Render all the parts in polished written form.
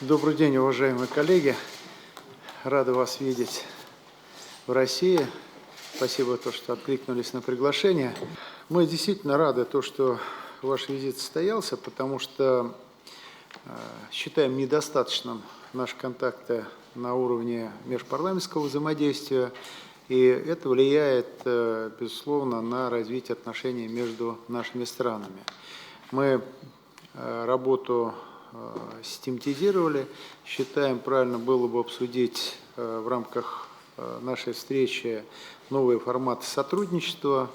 Добрый день, уважаемые коллеги. Рада вас видеть в России. Спасибо, что откликнулись на приглашение. Мы действительно рады, что ваш визит состоялся, потому что считаем недостаточным наши контакты на уровне межпарламентского взаимодействия, и это влияет, безусловно, на развитие отношений между нашими странами. Мы работу систематизировали. Считаем, правильно было бы обсудить в рамках нашей встречи новые форматы сотрудничества,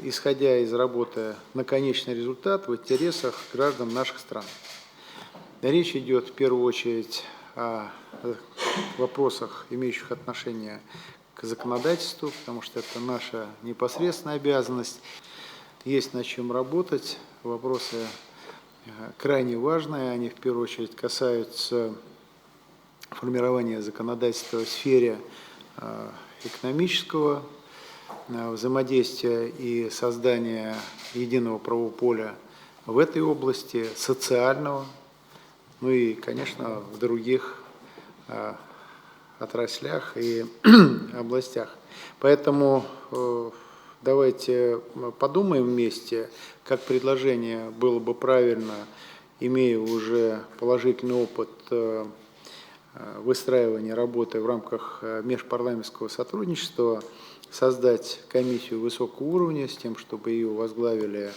исходя из работы на конечный результат в интересах граждан наших стран. Речь идет в первую очередь о вопросах, имеющих отношение к законодательству, потому что это наша непосредственная обязанность. Есть над чем работать, вопросы крайне важные, они в первую очередь касаются формирования законодательства в сфере экономического взаимодействия и создания единого правового поля в этой области, социального, ну и, конечно, в других отраслях и областях. Поэтому давайте подумаем вместе, как предложение было бы правильно, имея уже положительный опыт выстраивания работы в рамках межпарламентского сотрудничества, создать комиссию высокого уровня с тем, чтобы ее возглавили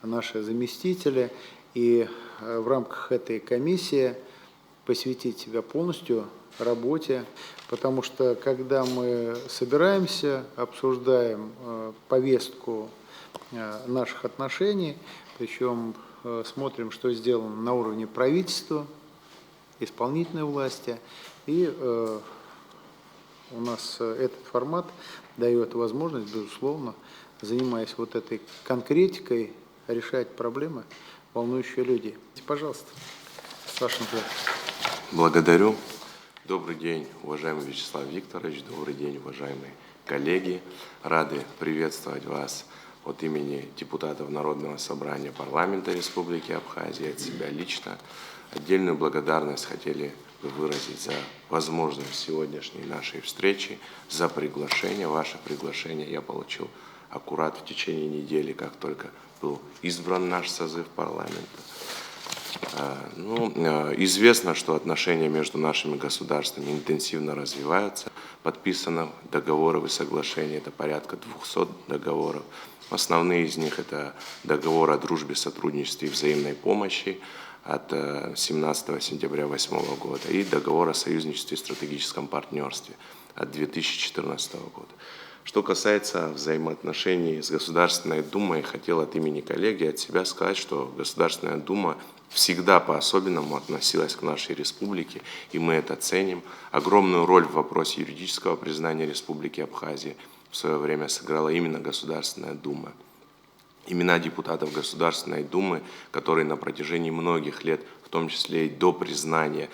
наши заместители, и в рамках этой комиссии посвятить себя полностью работе, потому что когда мы собираемся, обсуждаем повестку наших отношений, причем смотрим, что сделано на уровне правительства, исполнительной власти, и у нас этот формат дает возможность, безусловно, занимаясь вот этой конкретикой, решать проблемы, волнующие людей. Пожалуйста, с вашим взглядом. Благодарю. Добрый день, уважаемый Вячеслав Викторович, добрый день, уважаемые коллеги. Рады приветствовать вас от имени депутатов Народного собрания парламента Республики Абхазия, от себя лично. Отдельную благодарность хотели бы выразить за возможность сегодняшней нашей встречи, за приглашение. Ваше приглашение я получил аккурат в течение недели, как только был избран наш созыв парламента. Известно, что отношения между нашими государствами интенсивно развиваются. Подписано договоров и соглашений, это порядка 200 договоров. Основные из них это договор о дружбе, сотрудничестве и взаимной помощи от 17 сентября 2008 года и договор о союзничестве и стратегическом партнерстве от 2014 года. Что касается взаимоотношений с Государственной Думой, хотел от имени коллеги, от себя сказать, что Государственная Дума всегда по-особенному относилась к нашей республике, и мы это ценим. Огромную роль в вопросе юридического признания Республики Абхазия в свое время сыграла именно Государственная Дума. Имена депутатов Государственной Думы, которые на протяжении многих лет, в том числе и до признания,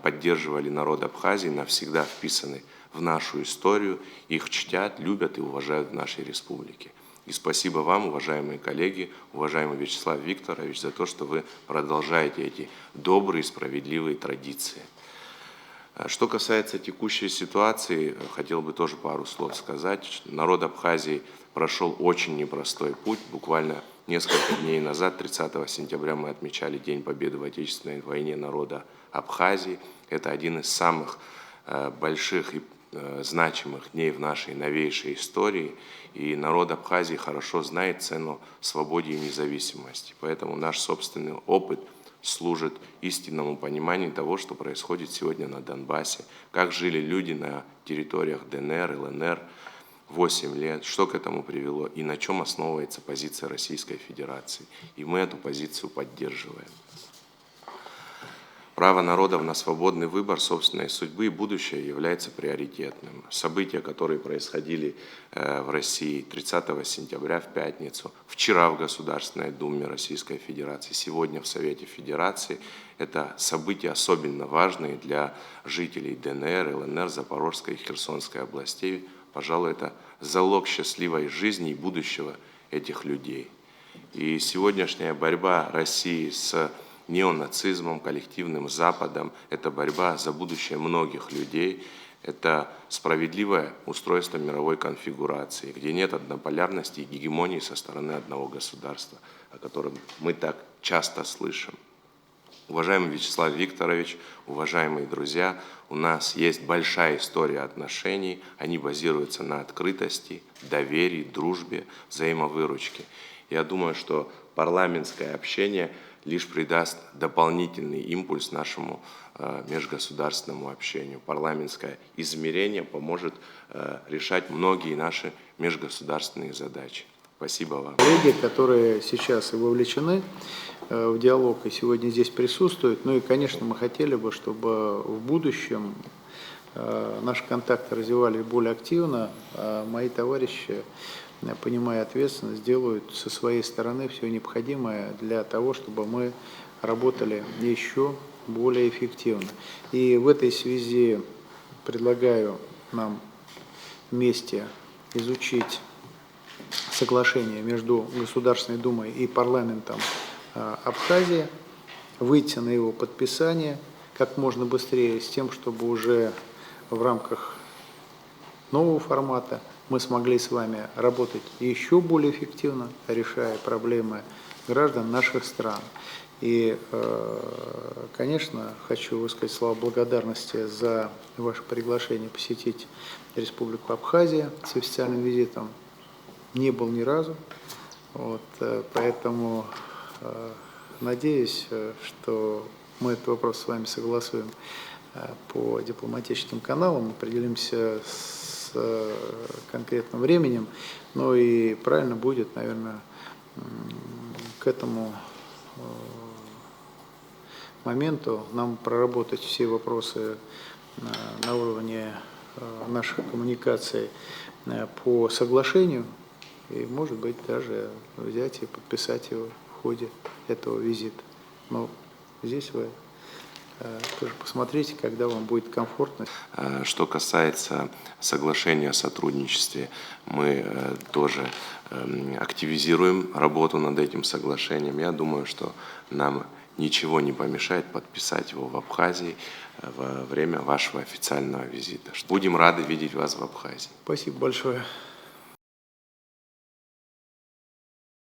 поддерживали народ Абхазии, навсегда вписаны в нашу историю, их чтят, любят и уважают в нашей республике. И спасибо вам, уважаемые коллеги, уважаемый Вячеслав Викторович, за то, что вы продолжаете эти добрые, справедливые традиции. Что касается текущей ситуации, хотел бы тоже пару слов сказать. Народ Абхазии прошел очень непростой путь. Буквально несколько дней назад, 30 сентября, мы отмечали День Победы в Отечественной войне народа Абхазии. Это один из самых больших и значимых дней в нашей новейшей истории, и народ Абхазии хорошо знает цену свободе и независимости. Поэтому наш собственный опыт служит истинному пониманию того, что происходит сегодня на Донбассе, как жили люди на территориях ДНР, ЛНР 8 лет, что к этому привело и на чем основывается позиция Российской Федерации. И мы эту позицию поддерживаем. Право народов на свободный выбор собственной судьбы и будущее является приоритетным. События, которые происходили в России 30 сентября в пятницу, вчера в Государственной Думе Российской Федерации, сегодня в Совете Федерации, это события особенно важные для жителей ДНР, ЛНР, Запорожской и Херсонской областей. Пожалуй, это залог счастливой жизни и будущего этих людей. И сегодняшняя борьба России с неонацизмом, коллективным Западом. Это борьба за будущее многих людей. Это справедливое устройство мировой конфигурации, где нет однополярности и гегемонии со стороны одного государства, о котором мы так часто слышим. Уважаемый Вячеслав Викторович, уважаемые друзья, у нас есть большая история отношений, они базируются на открытости, доверии, дружбе, взаимовыручке. Я думаю, что парламентское общение лишь придаст дополнительный импульс нашему межгосударственному общению. Парламентское измерение поможет решать многие наши межгосударственные задачи. Спасибо вам. Коллеги, которые сейчас и вовлечены в диалог и сегодня здесь присутствуют, ну и, конечно, мы хотели бы, чтобы в будущем наши контакты развивались более активно, а мои товарищи, понимая ответственность, делают со своей стороны все необходимое для того, чтобы мы работали еще более эффективно. И в этой связи предлагаю нам вместе изучить соглашение между Государственной Думой и парламентом Абхазии, выйти на его подписание как можно быстрее, с тем, чтобы уже в рамках нового формата мы смогли с вами работать еще более эффективно, решая проблемы граждан наших стран. И, конечно, хочу высказать слова благодарности за ваше приглашение посетить Республику Абхазия с официальным визитом. Не был ни разу, поэтому надеюсь, что мы этот вопрос с вами согласуем по дипломатическим каналам, определимся с конкретным временем, но и правильно будет, наверное, к этому моменту нам проработать все вопросы на уровне наших коммуникаций по соглашению и, может быть, даже взять и подписать его в ходе этого визита. Но здесь вы тоже посмотрите, когда вам будет комфортно. Что касается соглашения о сотрудничестве, мы тоже активизируем работу над этим соглашением. Я думаю, что нам ничего не помешает подписать его в Абхазии во время вашего официального визита. Будем рады видеть вас в Абхазии. Спасибо большое.